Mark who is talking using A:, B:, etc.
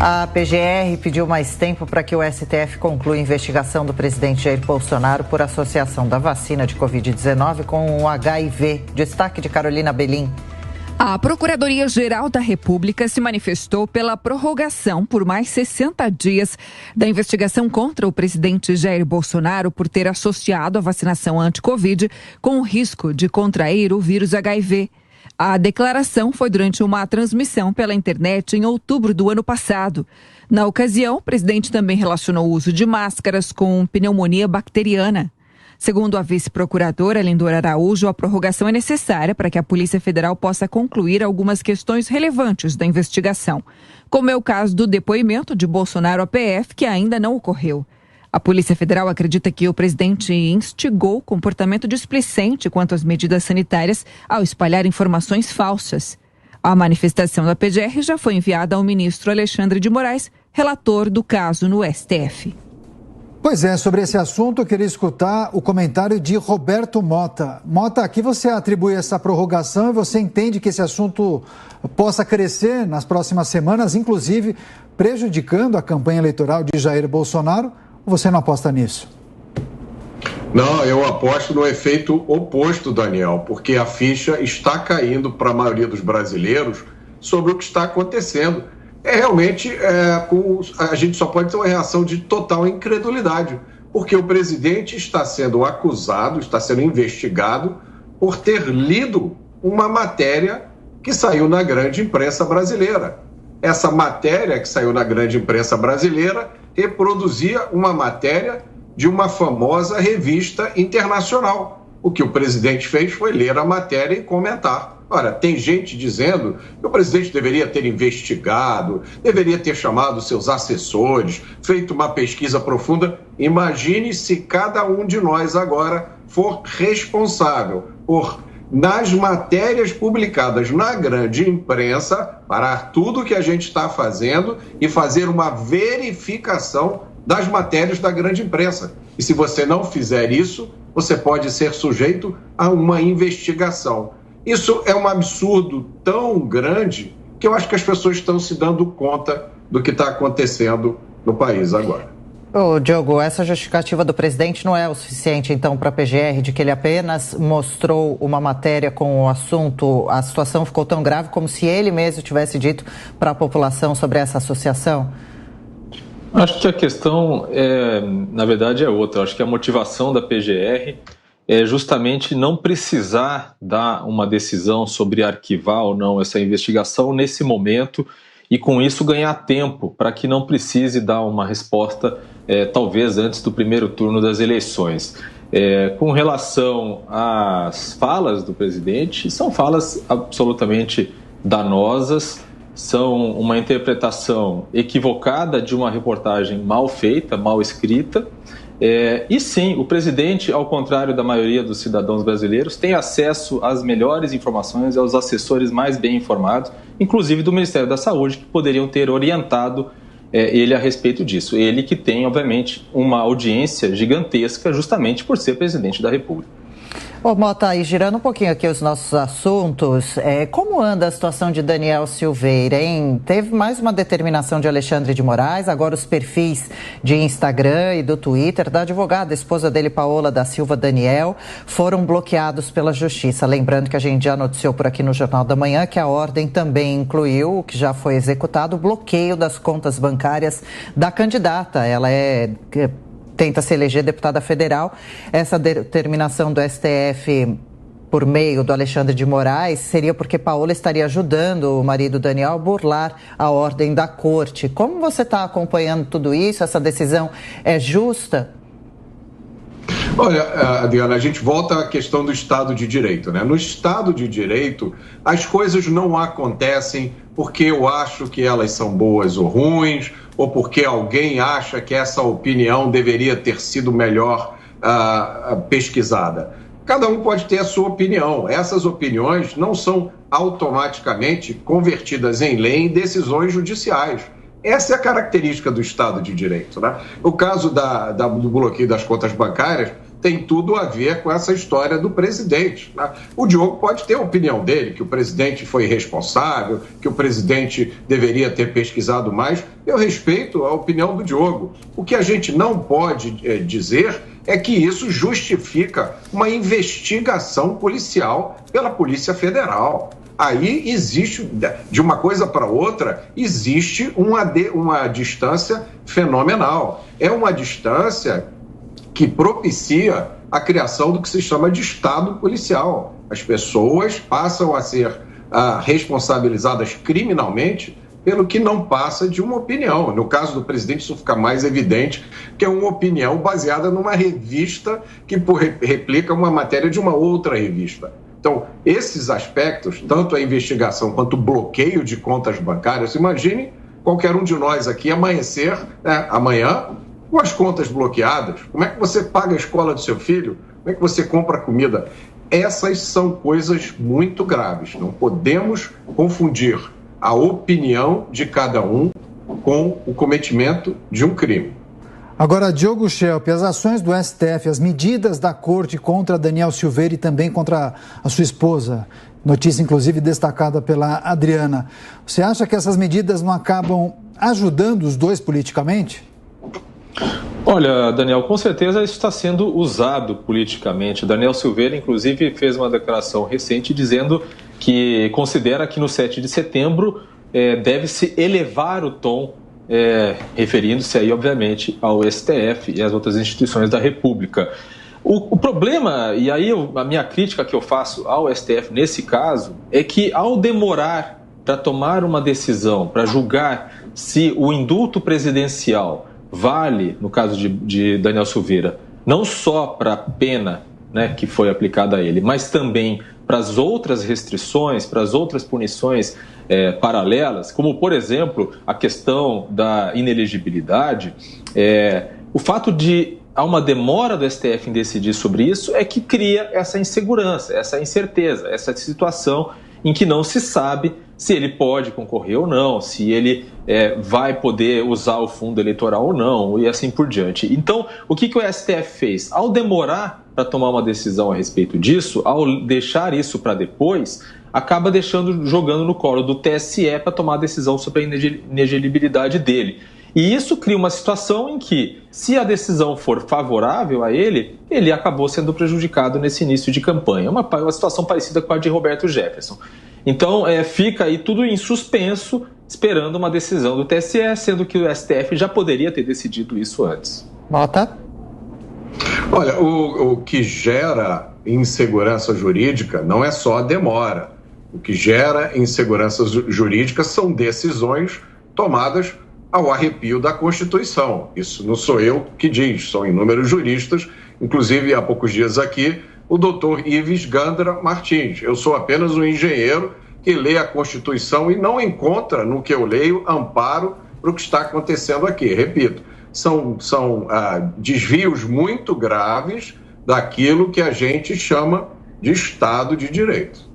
A: A PGR pediu mais tempo para que o STF conclua a investigação do presidente Jair Bolsonaro por associação da vacina de Covid-19 com o HIV. Destaque de Carolina Belim.
B: A Procuradoria-Geral da República se manifestou pela prorrogação por mais 60 dias da investigação contra o presidente Jair Bolsonaro por ter associado a vacinação anti-Covid com o risco de contrair o vírus HIV. A declaração foi durante uma transmissão pela internet em outubro do ano passado. Na ocasião, o presidente também relacionou o uso de máscaras com pneumonia bacteriana. Segundo a vice-procuradora Lindora Araújo, a prorrogação é necessária para que a Polícia Federal possa concluir algumas questões relevantes da investigação, como é o caso do depoimento de Bolsonaro à PF, que ainda não ocorreu. A Polícia Federal acredita que o presidente instigou comportamento displicente quanto às medidas sanitárias ao espalhar informações falsas. A manifestação da PGR já foi enviada ao ministro Alexandre de Moraes, relator do caso no STF.
C: Pois é, sobre esse assunto eu queria escutar o comentário de Roberto Mota. Mota, aqui você atribui essa prorrogação e você entende que esse assunto possa crescer nas próximas semanas, inclusive prejudicando a campanha eleitoral de Jair Bolsonaro, ou você não aposta nisso?
D: Não, eu aposto no efeito oposto, Daniel, porque a ficha está caindo para a maioria dos brasileiros sobre o que está acontecendo. A gente só pode ter uma reação de total incredulidade, porque o presidente está sendo acusado, está sendo investigado por ter lido uma matéria que saiu na grande imprensa brasileira. Essa matéria que saiu na grande imprensa brasileira reproduzia uma matéria de uma famosa revista internacional. O que o presidente fez foi ler a matéria e comentar. Ora, tem gente dizendo que o presidente deveria ter investigado, deveria ter chamado seus assessores, feito uma pesquisa profunda. Imagine se cada um de nós agora for responsável por, nas matérias publicadas na grande imprensa, parar tudo que a gente está fazendo e fazer uma verificação das matérias da grande imprensa. E se você não fizer isso, você pode ser sujeito a uma investigação. Isso é um absurdo tão grande que eu acho que as pessoas estão se dando conta do que está acontecendo no país agora.
A: Ô, Diogo, essa justificativa do presidente não é o suficiente, então, para a PGR, de que ele apenas mostrou uma matéria com o assunto, a situação ficou tão grave como se ele mesmo tivesse dito para a população sobre essa associação?
E: Acho que a questão, na verdade, é outra. Acho que a motivação da PGR é justamente não precisar dar uma decisão sobre arquivar ou não essa investigação nesse momento e, com isso, ganhar tempo para que não precise dar uma resposta, talvez antes do primeiro turno das eleições. Com relação às falas do presidente, são falas absolutamente danosas, são uma interpretação equivocada de uma reportagem mal feita, mal escrita. E sim, o presidente, ao contrário da maioria dos cidadãos brasileiros, tem acesso às melhores informações, aos assessores mais bem informados, inclusive do Ministério da Saúde, que poderiam ter orientado ele a respeito disso. Ele que tem, obviamente, uma audiência gigantesca justamente por ser presidente da República.
A: Ô, Mota, e girando um pouquinho aqui os nossos assuntos, como anda a situação de Daniel Silveira, hein? Teve mais uma determinação de Alexandre de Moraes, agora os perfis de Instagram e do Twitter da advogada, esposa dele, Paola da Silva Daniel, foram bloqueados pela Justiça. Lembrando que a gente já noticiou por aqui no Jornal da Manhã que a ordem também incluiu, o que já foi executado, o bloqueio das contas bancárias da candidata. Ela tenta se eleger deputada federal. Essa determinação do STF por meio do Alexandre de Moraes seria porque Paola estaria ajudando o marido Daniel a burlar a ordem da corte. Como você está acompanhando tudo isso? Essa decisão é justa?
D: Olha, Adriana, a gente volta à questão do Estado de Direito, né? No Estado de Direito, as coisas não acontecem porque eu acho que elas são boas ou ruins, ou porque alguém acha que essa opinião deveria ter sido melhor pesquisada. Cada um pode ter a sua opinião. Essas opiniões não são automaticamente convertidas em lei em decisões judiciais. Essa é a característica do Estado de Direito, né? O caso do bloqueio das contas bancárias tem tudo a ver com essa história do presidente, né? O Diogo pode ter a opinião dele, que o presidente foi irresponsável, que o presidente deveria ter pesquisado mais. Eu respeito a opinião do Diogo. O que a gente não pode dizer é que isso justifica uma investigação policial pela Polícia Federal. Aí existe, de uma coisa para outra, existe uma distância fenomenal. É uma distância que propicia a criação do que se chama de Estado policial. As pessoas passam a ser responsabilizadas criminalmente pelo que não passa de uma opinião. No caso do presidente, isso fica mais evidente, que é uma opinião baseada numa revista que replica uma matéria de uma outra revista. Então, esses aspectos, tanto a investigação quanto o bloqueio de contas bancárias, imagine qualquer um de nós aqui amanhecer, amanhã, com as contas bloqueadas. Como é que você paga a escola do seu filho? Como é que você compra comida? Essas são coisas muito graves. Não podemos confundir a opinião de cada um com o cometimento de um crime.
C: Agora, Diogo Schelp, as ações do STF, as medidas da corte contra Daniel Silveira e também contra a sua esposa, notícia inclusive destacada pela Adriana, você acha que essas medidas não acabam ajudando os dois politicamente?
E: Olha, Daniel, com certeza isso está sendo usado politicamente. Daniel Silveira, inclusive, fez uma declaração recente dizendo que considera que no 7 de setembro deve-se elevar o tom, referindo-se aí, obviamente, ao STF e às outras instituições da República. O problema, e aí a minha crítica que eu faço ao STF nesse caso, é que ao demorar para tomar uma decisão, para julgar se o indulto presidencial vale, no caso de Daniel Silveira, não só para a pena, né, que foi aplicada a ele, mas também para as outras restrições, para as outras punições paralelas, como, por exemplo, a questão da inelegibilidade, o fato de há uma demora do STF em decidir sobre isso é que cria essa insegurança, essa incerteza, essa situação em que não se sabe se ele pode concorrer ou não, se ele vai poder usar o fundo eleitoral ou não, e assim por diante. Então, o que o STF fez? Ao demorar para tomar uma decisão a respeito disso, ao deixar isso para depois, acaba jogando no colo do TSE para tomar a decisão sobre a inelegibilidade dele. E isso cria uma situação em que, se a decisão for favorável a ele, ele acabou sendo prejudicado nesse início de campanha. Uma situação parecida com a de Roberto Jefferson. Então, fica aí tudo em suspenso, esperando uma decisão do TSE, sendo que o STF já poderia ter decidido isso antes.
A: Mota?
D: Olha, o que gera insegurança jurídica não é só a demora. O que gera insegurança jurídica são decisões tomadas ao arrepio da Constituição. Isso não sou eu que diz, são inúmeros juristas, inclusive há poucos dias aqui, o doutor Ives Gandra Martins. Eu sou apenas um engenheiro que lê a Constituição e não encontra no que eu leio amparo para o que está acontecendo aqui. Repito, são desvios muito graves daquilo que a gente chama de Estado de Direito.